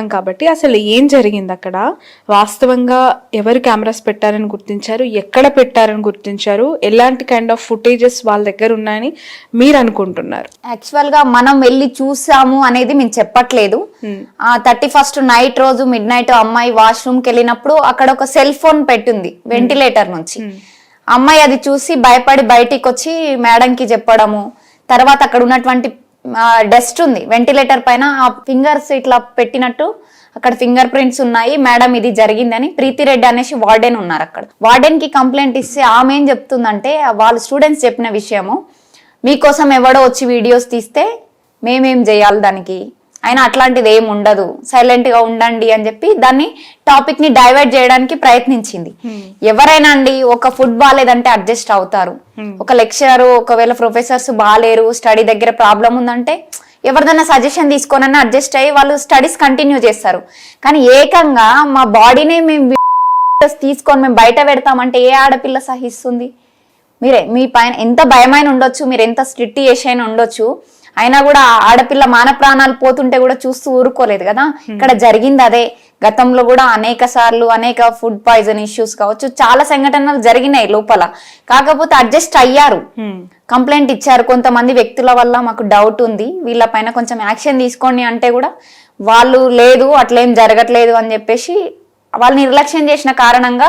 కాబట్టి అసలు ఏం జరిగింది అక్కడ, వాస్తవంగా ఎవరు కెమెరాస్ పెట్టారని గుర్తించారు, ఎక్కడ పెట్టారని గుర్తించారు, ఎలాంటి కైండ్ ఆఫ్ ఫుటేజెస్ వాళ్ళ దగ్గర ఉన్నాయని మీరు అనుకుంటున్నారు? యాక్చువల్ గా మనం వెళ్ళి చూసాము అనేది మేము చెప్పట్లేదు. 31st నైట్ రోజు మిడ్ నైట్ అమ్మాయి వాష్రూమ్ కి వెళ్ళినప్పుడు అక్కడ ఒక సెల్ ఫోన్ పెట్టింది వెంటిలేటర్ నుంచి. అమ్మాయి అది చూసి భయపడి బయటికి వచ్చి మేడం కి చెప్పడము, తర్వాత అక్కడ ఉన్నటువంటి డస్ట్ ఉంది వెంటిలేటర్ పైన, ఆ ఫింగర్స్ ఇట్లా పెట్టినట్టు అక్కడ ఫింగర్ ప్రింట్స్ ఉన్నాయి, మేడం ఇది జరిగిందని. ప్రీతిరెడ్డి అనేసి వార్డెన్ ఉన్నారు అక్కడ. వార్డెన్ కి కంప్లైంట్ ఇస్తే ఆమె ఏం చెప్తుందంటే, వాళ్ళ స్టూడెంట్స్ చెప్పిన విషయము, మీకోసం ఎవడో వచ్చి వీడియోస్ తీస్తే మేమేం చేయాలి దానికి, అయినా అట్లాంటిది ఏం ఉండదు, సైలెంట్ గా ఉండండి అని చెప్పి దాన్ని టాపిక్ ని డైవర్ట్ చేయడానికి ప్రయత్నించింది. ఎవరైనా అండి ఒక ఫుడ్ బాగాలేదంటే అడ్జస్ట్ అవుతారు. ఒక లెక్చరర్ ఒకవేళ ప్రొఫెసర్స్ బాగాలేరు, స్టడీ దగ్గర ప్రాబ్లం ఉందంటే ఎవరిదైనా సజెషన్ తీసుకోనన్నా అడ్జస్ట్ అయ్యి వాళ్ళు స్టడీస్ కంటిన్యూ చేస్తారు. కానీ ఏకంగా మా బాడీనే మేము తీసుకొని మేము బయట పెడతామంటే ఏ ఆడపిల్ల సహిస్తుంది? మీరే మీ పైన ఎంత భయమైన ఉండొచ్చు, మీరు ఎంత స్ట్రిక్ట్ చేసైనా ఉండొచ్చు, అయినా కూడా ఆడపిల్ల మాన ప్రాణాలు పోతుంటే కూడా చూస్తూ ఊరుకోలేదు కదా. ఇక్కడ జరిగింది అదే. గతంలో కూడా అనేక సార్లు అనేక ఫుడ్ పాయిజన్ ఇష్యూస్ కావచ్చు, చాలా సంఘటనలు జరిగినాయి లోపల. కాకపోతే అడ్జస్ట్ అయ్యారు, కంప్లైంట్ ఇచ్చారు. కొంతమంది వ్యక్తుల వల్ల మాకు డౌట్ ఉంది, వీళ్ళ పైన కొంచెం యాక్షన్ తీసుకోండి అంటే కూడా వాళ్ళు లేదు అట్లేం జరగట్లేదు అని చెప్పేసి వాళ్ళు నిర్లక్ష్యం చేసిన కారణంగా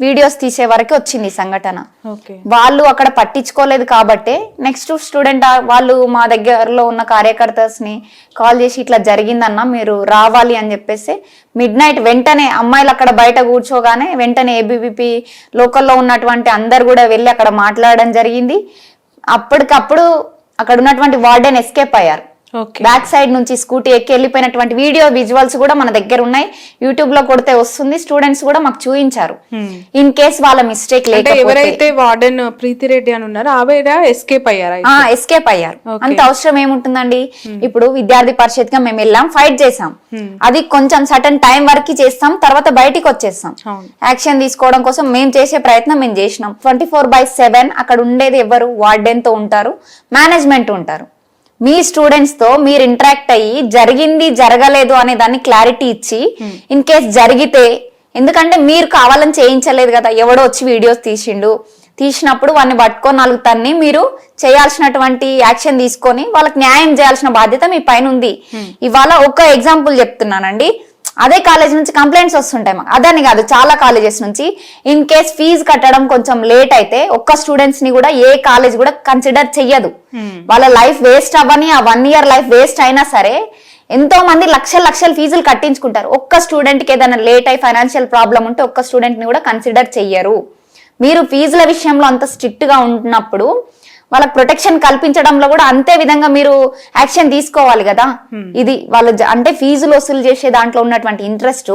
వీడియోస్ తీసే వరకు వచ్చింది సంఘటన. వాళ్ళు అక్కడ పట్టించుకోలేదు కాబట్టి నెక్స్ట్ స్టూడెంట్ వాళ్ళు మా దగ్గరలో ఉన్న కార్యకర్తస్ ని కాల్ చేసి ఇట్లా జరిగిందన్న మీరు రావాలి అని చెప్పేసి మిడ్ నైట్ వెంటనే అమ్మాయిలు అక్కడ బయట కూర్చోగానే వెంటనే ఏబీవీపీ లోకల్లో ఉన్నటువంటి అందరు కూడా వెళ్ళి అక్కడ మాట్లాడడం జరిగింది. అప్పటికప్పుడు అక్కడ ఉన్నటువంటి వార్డెన్ ఎస్కేప్ అయ్యారు. బ్యాక్ సైడ్ నుంచి స్కూటీ ఎక్కి వెళ్ళిపోయినటువంటి వీడియో విజువల్స్ కూడా మన దగ్గర ఉన్నాయి, యూట్యూబ్ లో కొడితే వస్తుంది. స్టూడెంట్స్ కూడా మాకు చూపించారు. ఇన్ కేస్ వాళ్ళ మిస్టేక్ లేకపోతే ఎవరైతే వార్డెన్ ప్రీతిరెడ్డి అని ఉన్నారో ఆవిడ ఎస్కేప్ అయ్యారు. ఎస్కేప్ అయ్యారు. అంత అవసరం ఏముంటుందండి? ఇప్పుడు విద్యార్థి పరిషత్ గా మేము వెళ్ళాం, ఫైట్ చేసాం, అది కొంచెం సటన్ టైం వరకు చేస్తాం, తర్వాత బయటికి వచ్చేస్తాం. యాక్షన్ తీసుకోవడం కోసం మేము చేసే ప్రయత్నం మేము చేసినాం. 24/7 అక్కడ ఉండేది ఎవరు? వార్డెన్ తో ఉంటారు, మేనేజ్మెంట్ ఉంటారు. మీ స్టూడెంట్స్ తో మీరు ఇంటరాక్ట్ అయ్యి జరిగింది జరగలేదు అనే దాన్ని క్లారిటీ ఇచ్చి, ఇన్ కేస్ జరిగితే, ఎందుకంటే మీరు కావాలని చేయించలేదు కదా, ఎవడో వచ్చి వీడియోస్ తీసినప్పుడు వాడిని పట్టుకొని 4 తన్ని మీరు చేయాల్సినటువంటి యాక్షన్ తీసుకొని వాళ్ళకి న్యాయం చేయాల్సిన బాధ్యత మీ పైన ఉంది. ఇవాళ ఒక ఎగ్జాంపుల్ చెప్తున్నానండి, అదే కాలేజ్ నుంచి కంప్లైంట్స్ వస్తుంటాయి మాకు, అదని కాదు చాలా కాలేజెస్ నుంచి. ఇన్ కేస్ ఫీజు కట్టడం కొంచెం లేట్ అయితే ఒక్క స్టూడెంట్స్ ని కూడా ఏ కాలేజ్ కూడా కన్సిడర్ చెయ్యదు. వాళ్ళ లైఫ్ వేస్ట్ అవ్వని, ఆ 1 year లైఫ్ వేస్ట్ అయినా సరే ఎంతో మంది లక్షల ఫీజులు కట్టించుకుంటారు. ఒక్క స్టూడెంట్ కి ఏదైనా లేట్ అయి ఫైనాన్షియల్ ప్రాబ్లం ఉంటే ఒక్క స్టూడెంట్ ని కూడా కన్సిడర్ చెయ్యరు. మీరు ఫీజుల విషయంలో అంత స్ట్రిక్ట్ గా ఉంటున్నప్పుడు వాళ్ళకి ప్రొటెక్షన్ కల్పించడంలో కూడా అంతే విధంగా మీరు యాక్షన్ తీసుకోవాలి కదా. ఇది వాళ్ళు అంటే ఫీజులు వసూలు చేసే దాంట్లో ఉన్నటువంటి ఇంట్రెస్ట్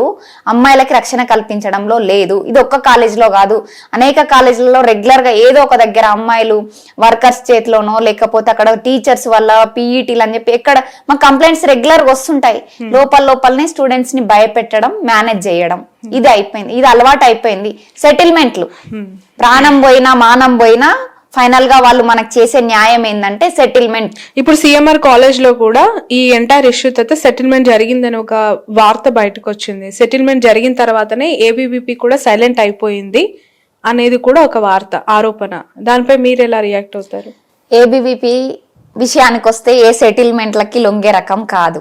అమ్మాయిలకి రక్షణ కల్పించడంలో లేదు. ఇది ఒక్క కాలేజీలో కాదు, అనేక కాలేజీలలో రెగ్యులర్ గా ఏదో ఒక దగ్గర అమ్మాయిలు వర్కర్స్ చేతిలోనో లేకపోతే అక్కడ టీచర్స్ వల్ల పీఈటీలు అని చెప్పి ఎక్కడ మా కంప్లైంట్స్ రెగ్యులర్ గా వస్తుంటాయి. లోపలనే స్టూడెంట్స్ ని భయపెట్టడం, మేనేజ్ చేయడం, ఇది అయిపోయింది, ఇది అలవాటు అయిపోయింది. సెటిల్మెంట్లు, ప్రాణం పోయినా మానం పోయినా ఫైనల్ గా వాళ్ళు మనకు చేసే న్యాయం ఏంటంటే సెటిల్మెంట్. ఇప్పుడు సిఎంఆర్ కాలేజ్ లో కూడా ఈ ఎంటైర్ ఇష్యూ తర్వాత సెటిల్మెంట్ జరిగిందని ఒక వార్త బయటకు వచ్చింది. సెటిల్మెంట్ జరిగిన తర్వాతనే ఏబీవీపీ కూడా సైలెంట్ అయిపోయింది అనేది కూడా ఒక వార్త, ఆరోపణ. దానిపై మీరు ఎలా రియాక్ట్ అవుతారు? ఏబీవీపీ విషయానికి వస్తే ఏ సెటిల్మెంట్లకి లొంగే రకం కాదు.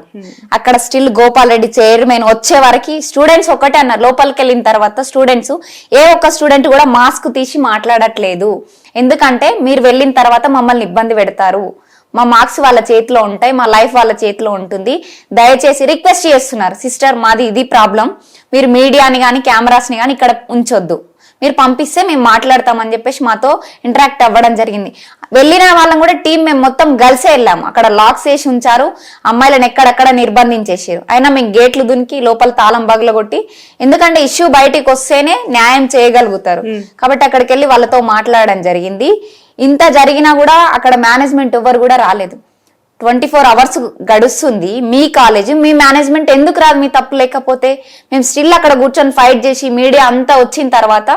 అక్కడ స్టిల్ గోపాల్ రెడ్డి చైర్మన్ వచ్చే వరకు స్టూడెంట్స్ ఒకటే అన్నారు. లోపలికి వెళ్ళిన తర్వాత స్టూడెంట్స్ ఏ ఒక్క స్టూడెంట్ కూడా మాస్క్ తీసి మాట్లాడట్లేదు. ఎందుకంటే మీరు వెళ్ళిన తర్వాత మమ్మల్ని ఇబ్బంది పెడతారు, మా మార్క్స్ వాళ్ళ చేతిలో ఉంటాయి, మా లైఫ్ వాళ్ళ చేతిలో ఉంటుంది, దయచేసి రిక్వెస్ట్ చేస్తున్నారు, సిస్టర్ మాది ఇది ప్రాబ్లం, మీరు మీడియాని కానీ కెమెరాస్ ని కానీ ఇక్కడ ఉంచొద్దు, మీరు పంపిస్తే మేము మాట్లాడతామని చెప్పేసి మాతో ఇంటరాక్ట్ అవ్వడం జరిగింది. వెళ్ళిన వాళ్ళం కూడా టీం మేము మొత్తం గర్ల్సే వెళ్ళాము. అక్కడ లాక్స్ వేసి ఉంచారు, అమ్మాయిలను ఎక్కడెక్కడ నిర్బంధించేసారు. అయినా మేము గేట్లు దునికి లోపల తాళం బగలగొట్టి, ఎందుకంటే ఇష్యూ బయటికి వస్తేనే న్యాయం చేయగలుగుతారు కాబట్టి అక్కడికి వెళ్ళి వాళ్ళతో మాట్లాడడం జరిగింది. ఇంత జరిగినా కూడా అక్కడ మేనేజ్మెంట్ ఎవరు కూడా రాలేదు. 24 hours గడుస్తుంది. మీ కాలేజ్, మీ మేనేజ్మెంట్ ఎందుకు రాదు? మీ తప్పు లేకపోతే మేము స్టిల్ అక్కడ కూర్చొని ఫైట్ చేసి మీడియా అంతా వచ్చిన తర్వాత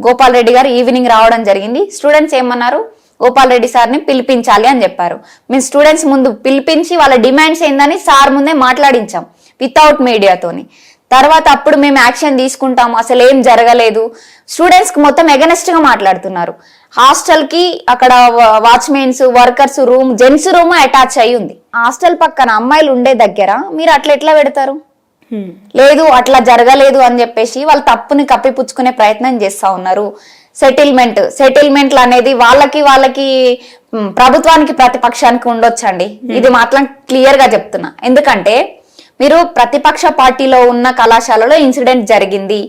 గోపాల్ రెడ్డి గారు ఈవినింగ్ రావడం జరిగింది. స్టూడెంట్స్ ఏమన్నారు? గోపాల్ రెడ్డి సార్ని పిలిపించాలి అని చెప్పారు. మేము స్టూడెంట్స్ ముందు పిలిపించి వాళ్ళ డిమాండ్స్ ఏందని సార్ ముందే మాట్లాడించాం. వితౌట్ మీడియాతోని. తర్వాత అప్పుడు మేము యాక్షన్ తీసుకుంటాము, అసలు ఏం జరగలేదు. స్టూడెంట్స్ కి మొత్తం ఎగనెస్ట్ గా మాట్లాడుతున్నారు. హాస్టల్ కి అక్కడ watchmens, workers room, gents room attach అయి ఉంది. హాస్టల్ పక్కన అమ్మాయిలు ఉండే దగ్గర మీరు అట్లా ఎట్లా పెడతారు? లేదు అట్లా జరగలేదు అని చెప్పేసి వాళ్ళు తప్పుని కప్పిపుచ్చుకునే ప్రయత్నం చేస్తా ఉన్నారు. సెటిల్మెంట్లు అనేది వాళ్ళకి ప్రభుత్వానికి ప్రతిపక్షానికి ఉండొచ్చండి. ఇది మాత్రం క్లియర్ గా చెప్తున్నా. ఎందుకంటే మీరు ప్రతిపక్ష పార్టీలో ఉన్న కళాశాలలో ఇన్సిడెంట్ జరిగింది,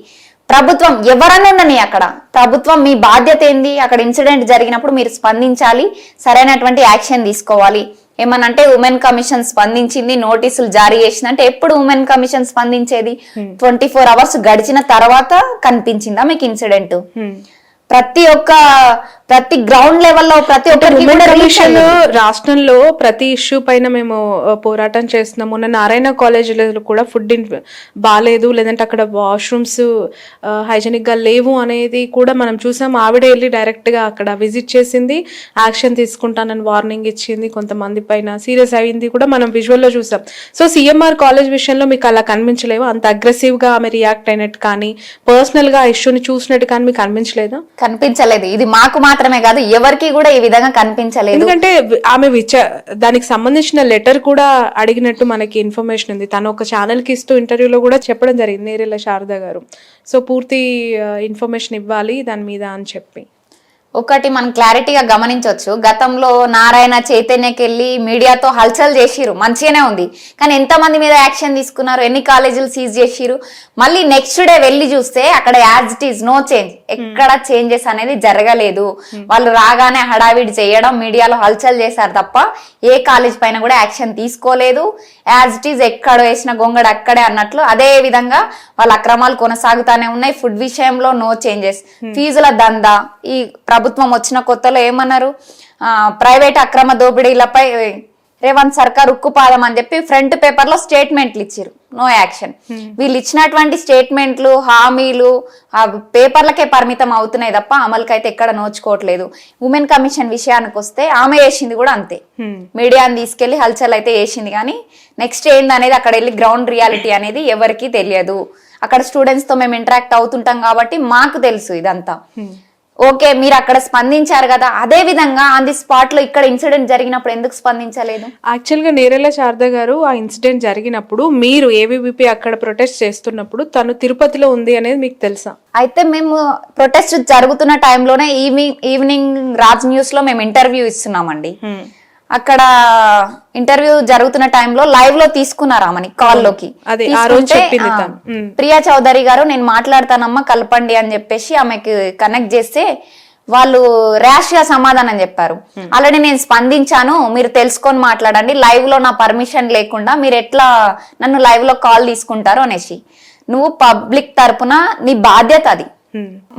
ప్రభుత్వం ఎవరన్నా ఉండని అక్కడ ప్రభుత్వం మీ బాధ్యత ఏంది? అక్కడ ఇన్సిడెంట్ జరిగినప్పుడు మీరు స్పందించాలి, సరైనటువంటి యాక్షన్ తీసుకోవాలి. ఏమనంటే ఉమెన్ కమిషన్ స్పందించింది, నోటీసులు జారీ చేసిందంటే ఎప్పుడు ఉమెన్ కమిషన్ స్పందించేది? 24 hours గడిచిన తర్వాత కనిపించిందా మీకు ఇన్సిడెంట్? ప్రతి గ్రౌండ్ లెవెల్లో ప్రతి ఒక్క రాష్ట్రంలో ప్రతి ఇష్యూ పైన మేము పోరాటం చేస్తున్నాము. మొన్న నారాయణ కాలేజీలో కూడా ఫుడ్ బాగాలేదు, లేదంటే అక్కడ వాష్రూమ్స్ హైజెనిక్ గా లేవు అనేది కూడా మనం చూసాం. ఆవిడ వెళ్ళి డైరెక్ట్ గా అక్కడ విజిట్ చేసింది, యాక్షన్ తీసుకుంటానని వార్నింగ్ ఇచ్చింది, కొంతమంది పైన సీరియస్ అయింది కూడా మనం విజువల్ లో చూసాం. సో సిఎంఆర్ కాలేజ్ విషయంలో మీకు అలా కనిపించలేవు? అంత అగ్రెసివ్ గా ఆమె రియాక్ట్ అయినట్టు కానీ, పర్సనల్ గా ఇష్యూని చూసినట్టు కానీ మీకు కనిపించలేదా? కనిపించలేదు. ఇది మాకు మాత్రమే కాదు, ఎవరికి కూడా ఈ విధంగా కనిపించలేదు. ఎందుకంటే ఆమె దానికి సంబంధించిన లెటర్ కూడా అడిగినట్టు మనకి ఇన్ఫర్మేషన్ ఉంది. తను ఒక ఛానల్ కి ఇస్తూ ఇంటర్వ్యూలో కూడా చెప్పడం జరిగింది, నేరెళ్ళ శారద గారు. సో పూర్తి ఇన్ఫర్మేషన్ ఇవ్వాలి దాని మీద అని చెప్పి. ఒకటి మనం క్లారిటీగా గమనించవచ్చు, గతంలో నారాయణ చైతన్యకి వెళ్ళి మీడియాతో హల్చల్ చేసిరు, మంచిగానే ఉంది. కానీ ఎంతమంది మీద యాక్షన్ తీసుకున్నారు, ఎన్ని కాలేజీలు సీజ్ చేసిరు? మళ్ళీ నెక్స్ట్ డే వెళ్ళి చూస్తే అక్కడ as it is no change, ఎక్కడ చేంజెస్ అనేది జరగలేదు. వాళ్ళు రాగానే హడావిడి చేయడం, మీడియాలో హల్చల్ చేశారు తప్ప ఏ కాలేజ్ పైన కూడా యాక్షన్ తీసుకోలేదు. యాజ్ ఇట్ ఈజ్ ఎక్కడ వేసిన గొంగడ అక్కడే అన్నట్లు అదే విధంగా వాళ్ళ అక్రమాలు కొనసాగుతానే ఉన్నాయి. ఫుడ్ విషయంలో నో చేంజెస్. ఫీజుల దందా, ఈ ప్రభుత్వం వచ్చిన కొత్తలో ఏమన్నారు, ప్రైవేట్ అక్రమ దోపిడీలపై రేవంత్ సర్కార్ ఉక్కుపాదం అని చెప్పి ఫ్రంట్ పేపర్ లో స్టేట్మెంట్లు ఇచ్చారు, నో యాక్షన్. వీళ్ళు ఇచ్చినటువంటి స్టేట్మెంట్లు, హామీలు ఆ పేపర్లకే పరిమితం అవుతున్నాయి తప్ప అమలుకైతే ఎక్కడ నోచుకోవట్లేదు. ఉమెన్ కమిషన్ విషయానికి వస్తే ఆమె వేసింది కూడా అంతే, మీడియాని తీసుకెళ్లి హల్చల్ అయితే వేసింది. కానీ నెక్స్ట్ ఏందనేది అక్కడ వెళ్ళి గ్రౌండ్ రియాలిటీ అనేది ఎవరికి తెలియదు. అక్కడ స్టూడెంట్స్ తో మేము ఇంటరాక్ట్ అవుతుంటాం కాబట్టి మాకు తెలుసు ఇదంతా. ఓకే, మీరు అక్కడ స్పందించారు కదా, అదే విధంగా ఆన్ ది స్పాట్ లో ఇక్కడ ఇన్సిడెంట్ జరిగినప్పుడు ఎందుకు స్పందించలేదు? యాక్చువల్ గా నేరెళ్ళ శారద గారు ఆ ఇన్సిడెంట్ జరిగినప్పుడు మీరు ఏబీవీపీ అక్కడ ప్రొటెస్ట్ చేస్తున్నప్పుడు తను తిరుపతిలో ఉంది అనేది మీకు తెలుసా? అయితే మేము ప్రొటెస్ట్ జరుగుతున్న టైంలోనే ఈవినింగ్ రాజ్ న్యూస్ లో మేము ఇంటర్వ్యూ ఇస్తున్నామండి. అక్కడ ఇంటర్వ్యూ జరుగుతున్న టైంలో లైవ్ లో తీసుకున్నారు ఆమెని కాల్లోకి. ప్రియా చౌదరి గారు నేను మాట్లాడతానమ్మా కలపండి అని చెప్పేసి ఆమెకి కనెక్ట్ చేస్తే వాళ్ళు ర్యాష్ గా సమాధానం చెప్పారు. ఆల్రెడీ నేను స్పందించాను, మీరు తెలుసుకొని మాట్లాడండి, లైవ్ లో నా పర్మిషన్ లేకుండా మీరు ఎట్లా నన్ను లైవ్ లో కాల్ తీసుకుంటారు అనేసి. నువ్వు పబ్లిక్ తరపున నీ బాధ్యత అది,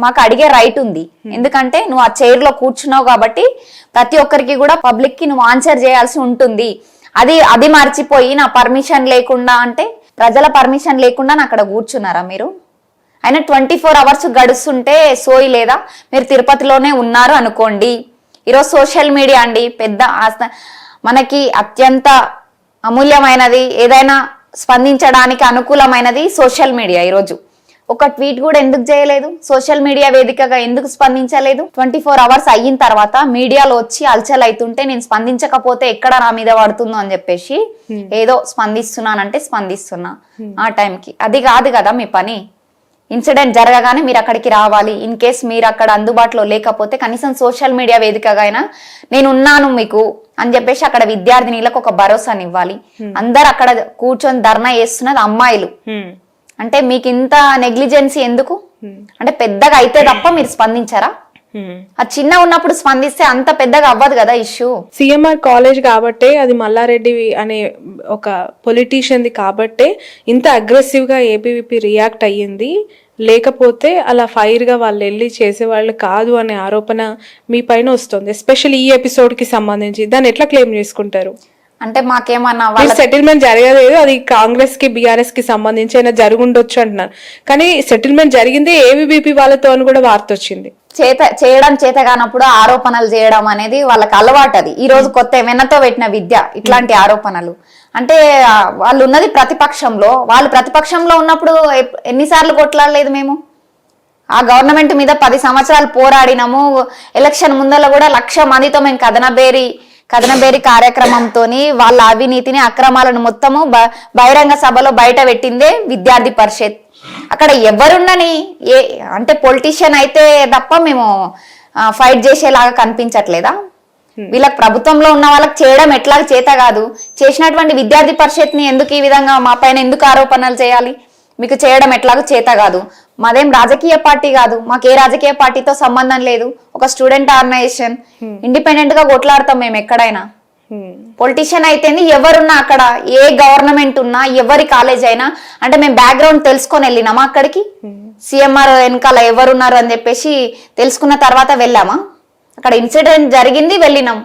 మాకు అడిగే రైట్ ఉంది. ఎందుకంటే నువ్వు ఆ చైర్ లో కూర్చున్నావు కాబట్టి ప్రతి ఒక్కరికి కూడా పబ్లిక్ కి నువ్వు ఆన్సర్ చేయాల్సి ఉంటుంది. అది మర్చిపోయి నా పర్మిషన్ లేకుండా అంటే, ప్రజల పర్మిషన్ లేకుండా నా అక్కడ కూర్చున్నారా మీరు? అయినా 24 hours గడుస్తుంటే సోయి లేదా? మీరు తిరుపతిలోనే ఉన్నారు అనుకోండి. ఈరోజు సోషల్ మీడియా అండి పెద్ద మనకి అత్యంత అమూల్యమైనది, ఏదైనా స్పందించడానికి అనుకూలమైనది సోషల్ మీడియా. ఈరోజు ఒక ట్వీట్ కూడా ఎందుకు చేయలేదు? సోషల్ మీడియా వేదికగా ఎందుకు స్పందించలేదు? 24 hours అయిన తర్వాత మీడియాలో వచ్చి అల్చల్ అవుతుంటే నేను స్పందించకపోతే ఎక్కడ నా మీద పడుతుందో అని చెప్పేసి ఏదో స్పందిస్తున్నానంటే స్పందిస్తున్నా ఆ టైంకి. అది కాదు కదా మీ పని. ఇన్సిడెంట్ జరగగానే మీరు అక్కడికి రావాలి. ఇన్ కేస్ మీరు అక్కడ అందుబాటులో లేకపోతే కనీసం సోషల్ మీడియా వేదికగా అయినా నేను ఉన్నాను మీకు అని చెప్పేసి అక్కడ విద్యార్థినిలకు ఒక భరోసానివ్వాలి. అందరు అక్కడ కూర్చొని ధర్నా చేస్తున్నది అమ్మాయిలు. అంటే మీకు ఇంత నెగ్లిజెన్సీ ఎందుకు? అంటే పెద్దగా అయితే తప్ప మీరు స్పందించారా? అది చిన్న ఉన్నప్పుడు స్పందిస్తే అంత పెద్దగా అవ్వదు కదా ఇష్యూ. సిఎంఆర్ కాలేజ్ కాబట్టే, అది మల్లారెడ్డి అనే ఒక పొలిటీషియన్ది కాబట్టే ఇంత అగ్రెసివ్ గా ఏబీవీపీ రియాక్ట్ అయ్యింది. లేకపోతే అలా ఫైర్ గా వాళ్ళు వెళ్ళి చేసేవాళ్ళు కాదు అనే ఆరోపణ మీ పైన వస్తుంది, ఎస్పెషల్లీ ఈ ఎపిసోడ్ కి సంబంధించి. దాన్ని ఎట్లా క్లెయిమ్ చేసుకుంటారు? అంటే మాకేమన్నా సెటిల్మెంట్ జరగలేదు, అది కాంగ్రెస్ కి బీఆర్ఎస్ కి సంబంధించి అయినా జరుగుండొచ్చు అంటున్నారు. కానీ సెటిల్మెంట్ జరిగింది ఏబీవీపీ వాళ్ళతో అని కూడా వార్త వచ్చింది. చేయడం చేత కానప్పుడు ఆరోపణలు చేయడం అనేది వాళ్ళకి అలవాటు. అది ఈ రోజు కొత్త వెన్నతో పెట్టిన విద్య ఇట్లాంటి ఆరోపణలు. అంటే వాళ్ళు ఉన్నది ప్రతిపక్షంలో, వాళ్ళు ప్రతిపక్షంలో ఉన్నప్పుడు ఎన్నిసార్లు కొట్లాడలేదు మేము? ఆ గవర్నమెంట్ మీద 10 సంవత్సరాలు పోరాడినాము. ఎలక్షన్ ముందర కూడా 1,00,000 మందితో మేము కథనబేరి కార్యక్రమంతో వాళ్ళ అవినీతిని అక్రమాలను మొత్తము బహిరంగ సభలో బయట పెట్టిందే విద్యార్థి పరిషత్. అక్కడ ఎవరున్నని అంటే పొలిటీషియన్ అయితే తప్ప మేము ఫైట్ చేసేలాగా కనిపించట్లేదా? వీళ్ళకి ప్రభుత్వంలో ఉన్న వాళ్ళకి చేయడం ఎట్లా చేత కాదు, చేసినటువంటి విద్యార్థి పరిషత్ని ఎందుకు ఈ విధంగా మా పైన ఎందుకు ఆరోపణలు చేయాలి? మీకు చేయడం ఎట్లాగో చేత కాదు. మాదేం రాజకీయ పార్టీ కాదు, మాకు ఏ రాజకీయ పార్టీతో సంబంధం లేదు. ఒక స్టూడెంట్ ఆర్గనైజేషన్, ఇండిపెండెంట్ గా కొట్లాడతాం మేము ఎక్కడైనా. పొలిటీషియన్ అయితేంది, ఎవరున్నా అక్కడ ఏ గవర్నమెంట్ ఉన్నా ఎవరి కాలేజ్ అయినా, అంటే మేము బ్యాక్గ్రౌండ్ తెలుసుకొని వెళ్ళినామా అక్కడికి? సిఎంఆర్ వెనకాల ఎవరున్నారు అని చెప్పేసి తెలుసుకున్న తర్వాత వెళ్ళామా? అక్కడ ఇన్సిడెంట్ జరిగింది, వెళ్ళినాం.